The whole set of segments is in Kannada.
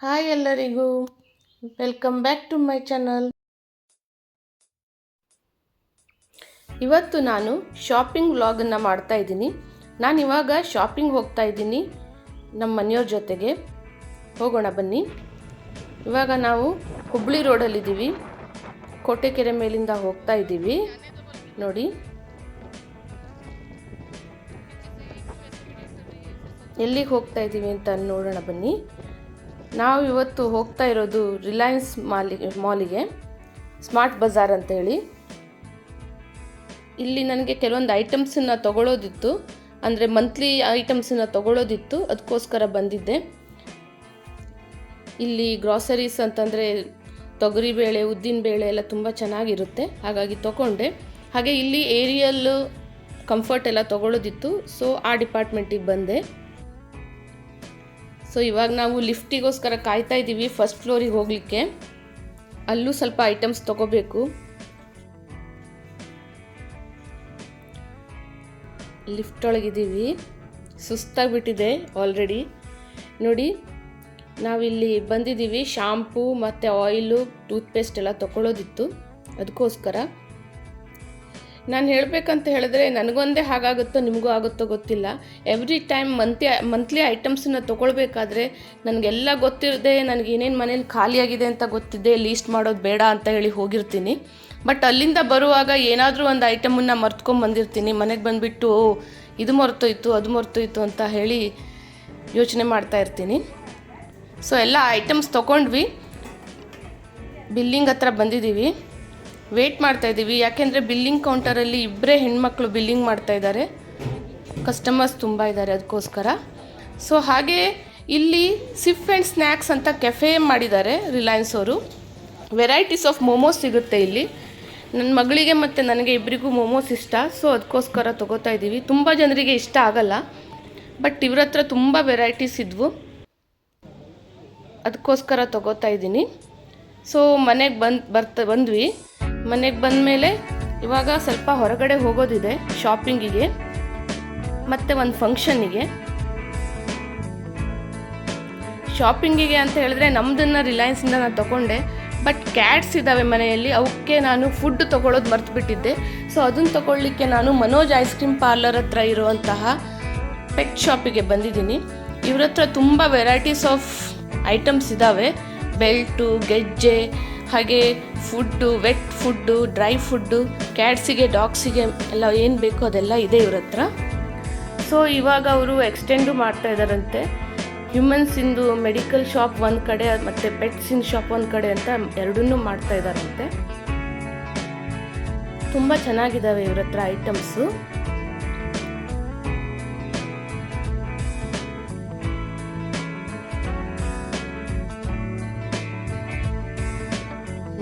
ಹಾಯ್ ಎಲ್ಲರಿಗೂ, welcome back to my channel. ಇವತ್ತು ನಾನು ಶಾಪಿಂಗ್ ವ್ಲಾಗನ್ನು ಮಾಡ್ತಾ ಇದ್ದೀನಿ. ನಾನು ಇವಾಗ ಶಾಪಿಂಗ್ ಹೋಗ್ತಾ ಇದ್ದೀನಿ ನಮ್ಮ ಮನೆಯವ್ರ ಜೊತೆಗೆ. ಹೋಗೋಣ ಬನ್ನಿ. ಇವಾಗ ನಾವು ಹುಬ್ಬಳ್ಳಿ ರೋಡಲ್ಲಿದ್ದೀವಿ. ಕೋಟೆಕೆರೆ ಮೇಲಿಂದ ಹೋಗ್ತಾ ಇದ್ದೀವಿ. ನೋಡಿ, ಎಲ್ಲಿಗೆ ಹೋಗ್ತಾ ಇದ್ದೀವಿ ಅಂತ ನೋಡೋಣ ಬನ್ನಿ. ನಾವು ಇವತ್ತು ಹೋಗ್ತಾ ಇರೋದು ರಿಲಯನ್ಸ್ ಮಾಲಿಗೆ, ಸ್ಮಾರ್ಟ್ ಬಜಾರ್ ಅಂತ ಹೇಳಿ. ಇಲ್ಲಿ ನನಗೆ ಕೆಲವೊಂದು ಐಟಮ್ಸನ್ನು ತೊಗೊಳ್ಳೋದಿತ್ತು, ಅಂದರೆ ಮಂತ್ಲಿ ಐಟಮ್ಸನ್ನು ತೊಗೊಳ್ಳೋದಿತ್ತು, ಅದಕ್ಕೋಸ್ಕರ ಬಂದಿದ್ದೆ. ಇಲ್ಲಿ ಗ್ರಾಸರೀಸ್ ಅಂತಂದರೆ ತೊಗರಿಬೇಳೆ, ಉದ್ದಿನಬೇಳೆ ಎಲ್ಲ ತುಂಬ ಚೆನ್ನಾಗಿರುತ್ತೆ, ಹಾಗಾಗಿ ತೊಗೊಂಡೆ. ಹಾಗೆ ಇಲ್ಲಿ ಏರಿಯಲ್ ಕಂಫರ್ಟ್ ಎಲ್ಲ ತೊಗೊಳ್ಳೋದಿತ್ತು, ಸೊ ಆ ಡಿಪಾರ್ಟ್ಮೆಂಟಿಗೆ ಬಂದೆ. ಸೊ ಇವಾಗ ನಾವು ಲಿಫ್ಟಿಗೋಸ್ಕರ ಕಾಯ್ತಾ ಇದ್ದೀವಿ ಫಸ್ಟ್ ಫ್ಲೋರಿಗೆ ಹೋಗಲಿಕ್ಕೆ. ಅಲ್ಲೂ ಸ್ವಲ್ಪ ಐಟಮ್ಸ್ ತೊಗೋಬೇಕು. ಲಿಫ್ಟ್ ಒಳಗಿದ್ದೀವಿ, ಸುಸ್ತಾಗಿಬಿಟ್ಟಿದೆ ಆಲ್ರೆಡಿ. ನೋಡಿ, ನಾವಿಲ್ಲಿ ಬಂದಿದ್ದೀವಿ ಶಾಂಪೂ ಮತ್ತು ಆಯಿಲು, ಟೂತ್ಪೇಸ್ಟ್ ಎಲ್ಲ ತೊಗೊಳ್ಳೋದಿತ್ತು, ಅದಕ್ಕೋಸ್ಕರ. ನಾನು ಹೇಳಬೇಕಂತ ಹೇಳಿದ್ರೆ ನನಗೊಂದೇ ಹಾಗಾಗುತ್ತೋ ನಿಮಗೂ ಆಗುತ್ತೋ ಗೊತ್ತಿಲ್ಲ. ಎವ್ರಿ ಟೈಮ್ ಮಂತ್ಲಿ ಐಟಮ್ಸನ್ನು ತೊಗೊಳ್ಬೇಕಾದ್ರೆ ನನಗೆಲ್ಲ ಗೊತ್ತಿರದೆ, ನನಗೆ ಏನೇನು ಮನೇಲಿ ಖಾಲಿಯಾಗಿದೆ ಅಂತ ಗೊತ್ತಿದೆ, ಲೀಸ್ಟ್ ಮಾಡೋದು ಬೇಡ ಅಂತ ಹೇಳಿ ಹೋಗಿರ್ತೀನಿ. ಬಟ್ ಅಲ್ಲಿಂದ ಬರುವಾಗ ಏನಾದರೂ ಒಂದು ಐಟಮನ್ನು ಮರ್ತ್ಕೊಂಡ್ಬಂದಿರ್ತೀನಿ. ಮನೆಗೆ ಬಂದುಬಿಟ್ಟು ಇದು ಮರ್ತೋಯ್ತು, ಅದು ಮರ್ತೋಯ್ತು ಅಂತ ಹೇಳಿ ಯೋಚನೆ ಮಾಡ್ತಾ ಇರ್ತೀನಿ. ಸೊ ಎಲ್ಲ ಐಟಮ್ಸ್ ತೊಗೊಂಡ್ವಿ. ಬಿಲ್ಲಿಂಗ್ ಹತ್ರ ಬಂದಿದ್ದೀವಿ, ವೇಟ್ ಮಾಡ್ತಾಯಿದ್ದೀವಿ. ಯಾಕೆಂದರೆ ಬಿಲ್ಲಿಂಗ್ ಕೌಂಟರಲ್ಲಿ ಇಬ್ಬರೇ ಹೆಣ್ಮಕ್ಳು ಬಿಲ್ಲಿಂಗ್ ಮಾಡ್ತಾಯಿದ್ದಾರೆ, ಕಸ್ಟಮರ್ಸ್ ತುಂಬ ಇದ್ದಾರೆ, ಅದಕ್ಕೋಸ್ಕರ. ಸೊ ಹಾಗೆ ಇಲ್ಲಿ ಸಿಫ್ ಆ್ಯಂಡ್ ಸ್ನ್ಯಾಕ್ಸ್ ಅಂತ ಕೆಫೆ ಮಾಡಿದ್ದಾರೆ ರಿಲಯನ್ಸ್ ಅವರು. ವೆರೈಟೀಸ್ ಆಫ್ ಮೋಮೋಸ್ ಸಿಗುತ್ತೆ ಇಲ್ಲಿ. ನನ್ನ ಮಗಳಿಗೆ ಮತ್ತು ನನಗೆ ಇಬ್ಬರಿಗೂ ಮೋಮೋಸ್ ಇಷ್ಟ, ಸೊ ಅದಕ್ಕೋಸ್ಕರ ತೊಗೋತಾ ಇದ್ದೀವಿ. ತುಂಬ ಜನರಿಗೆ ಇಷ್ಟ ಆಗಲ್ಲ, ಬಟ್ ಇವ್ರ ಹತ್ರ ತುಂಬ ವೆರೈಟೀಸ್ ಇದ್ವು, ಅದಕ್ಕೋಸ್ಕರ ತೊಗೋತಾ ಇದ್ದೀನಿ. ಸೊ ಮನೆಗೆ ಬಂದ್ವಿ. ಮನೆಗೆ ಬಂದಮೇಲೆ ಇವಾಗ ಸ್ವಲ್ಪ ಹೊರಗಡೆ ಹೋಗೋದಿದೆ, ಶಾಪಿಂಗಿಗೆ ಮತ್ತು ಒಂದು ಫಂಕ್ಷನ್ನಿಗೆ. ಶಾಪಿಂಗಿಗೆ ಅಂತ ಹೇಳಿದ್ರೆ ನಮ್ಮದನ್ನು ರಿಲಯನ್ಸಿಂದ ನಾನು ತೊಗೊಂಡೆ, ಬಟ್ ಕ್ಯಾಟ್ಸ್ ಇದ್ದಾವೆ ಮನೆಯಲ್ಲಿ, ಅವಕ್ಕೆ ನಾನು ಫುಡ್ ತೊಗೊಳ್ಳೋದು ಮರ್ತುಬಿಟ್ಟಿದ್ದೆ. ಸೊ ಅದನ್ನು ತೊಗೊಳ್ಳಿಕ್ಕೆ ನಾನು ಮನೋಜ್ ಐಸ್ ಕ್ರೀಮ್ ಪಾರ್ಲರ್ ಹತ್ರ ಇರುವಂತಹ ಪೆಟ್ ಶಾಪಿಗೆ ಬಂದಿದ್ದೀನಿ. ಇವ್ರ ಹತ್ರ ತುಂಬ ವೆರೈಟೀಸ್ ಆಫ್ ಐಟಮ್ಸ್ ಇದ್ದಾವೆ. ಬೆಲ್ಟು, ಗೆಜ್ಜೆ, ಹಾಗೆ food, wet food, dry food, ಕ್ಯಾಟ್ಸಿಗೆ, ಡಾಗ್ಸಿಗೆ ಎಲ್ಲ ಏನು ಬೇಕೋ ಅದೆಲ್ಲ ಇದೆ ಇವ್ರ ಹತ್ರ. ಸೊ ಇವಾಗ ಅವರು ಎಕ್ಸ್ಟೆಂಡು ಮಾಡ್ತಾ ಇದ್ದಾರಂತೆ. ಹ್ಯೂಮನ್ಸಿಂದು ಮೆಡಿಕಲ್ ಶಾಪ್ ಒಂದು ಕಡೆ ಮತ್ತು ಪೆಟ್ಸಿನ ಶಾಪ್ ಒಂದು ಕಡೆ ಅಂತ ಎರಡನ್ನೂ ಮಾಡ್ತಾ ಇದ್ದಾರಂತೆ. ತುಂಬ ಚೆನ್ನಾಗಿದ್ದಾವೆ ಇವ್ರ ಹತ್ರ ಐಟಮ್ಸು.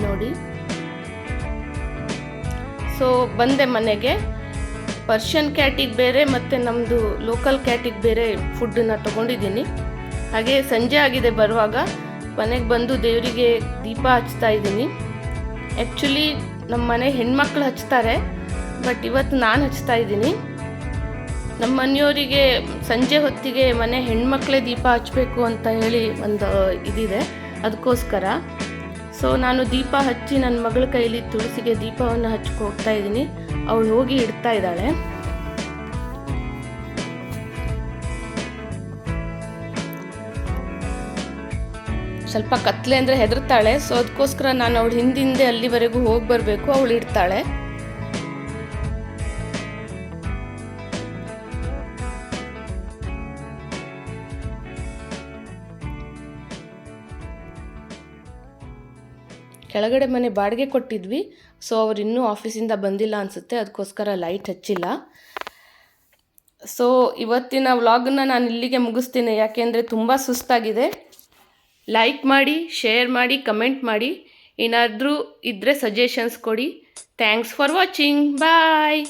ನೋಡಿ, ಸೊ ಬಂದೆ ಮನೆಗೆ. ಪರ್ಷಿಯನ್ ಕ್ಯಾಟಿಗೆ ಬೇರೆ ಮತ್ತು ನಮ್ಮದು ಲೋಕಲ್ ಕ್ಯಾಟಿಗೆ ಬೇರೆ ಫುಡ್ಡನ್ನು ತೊಗೊಂಡಿದ್ದೀನಿ. ಹಾಗೆ ಸಂಜೆ ಆಗಿದೆ ಬರುವಾಗ. ಮನೆಗೆ ಬಂದು ದೇವರಿಗೆ ದೀಪ ಹಚ್ತಾ ಇದ್ದೀನಿ. ಆ್ಯಕ್ಚುಲಿ ನಮ್ಮ ಮನೆ ಹೆಣ್ಮಕ್ಳು ಹಚ್ತಾರೆ, ಬಟ್ ಇವತ್ತು ನಾನು ಹಚ್ತಾ ಇದ್ದೀನಿ. ನಮ್ಮ ಮನೆಯವರಿಗೆ ಸಂಜೆ ಹೊತ್ತಿಗೆ ಮನೆ ಹೆಣ್ಮಕ್ಳೇ ದೀಪ ಹಚ್ಚಬೇಕು ಅಂತ ಹೇಳಿ ಒಂದು ಇದಿದೆ, ಅದಕ್ಕೋಸ್ಕರ. ಸೊ ನಾನು ದೀಪ ಹಚ್ಚಿ ನನ್ನ ಮಗಳ ಕೈಲಿ ತುಳಸಿಗೆ ದೀಪವನ್ನು ಹಚ್ಕೋಗ್ತಾ ಇದ್ದೀನಿ. ಅವಳು ಹೋಗಿ ಇಡ್ತಾ ಇದ್ದಾಳೆ. ಸ್ವಲ್ಪ ಕತ್ಲೆ ಅಂದರೆ ಹೆದರ್ತಾಳೆ, ಸೊ ಅದಕ್ಕೋಸ್ಕರ ನಾನು ಅವಳು ಹಿಂದೆ ಅಲ್ಲಿವರೆಗೂ ಹೋಗಿ ಬರಬೇಕು, ಅವಳು ಇಡ್ತಾಳೆ. ಕೆಳಗಡೆ ಮನೆ ಬಾಡಿಗೆ ಕೊಟ್ಟಿದ್ವಿ, ಸೊ ಅವ್ರು ಇನ್ನೂ ಆಫೀಸಿಂದ ಬಂದಿಲ್ಲ ಅನಿಸುತ್ತೆ, ಅದಕ್ಕೋಸ್ಕರ ಲೈಟ್ ಹಚ್ಚಿಲ್ಲ. ಸೊ ಇವತ್ತಿನ ವ್ಲಾಗನ್ನು ನಾನು ಇಲ್ಲಿಗೆ ಮುಗಿಸ್ತೀನಿ, ಯಾಕೆಂದರೆ ತುಂಬ ಸುಸ್ತಾಗಿದೆ. ಲೈಕ್ ಮಾಡಿ, ಶೇರ್ ಮಾಡಿ, ಕಮೆಂಟ್ ಮಾಡಿ. ಏನಾದರೂ ಇದ್ದರೆ ಸಜೆಷನ್ಸ್ ಕೊಡಿ. Thanks for watching. ಬಾಯ್.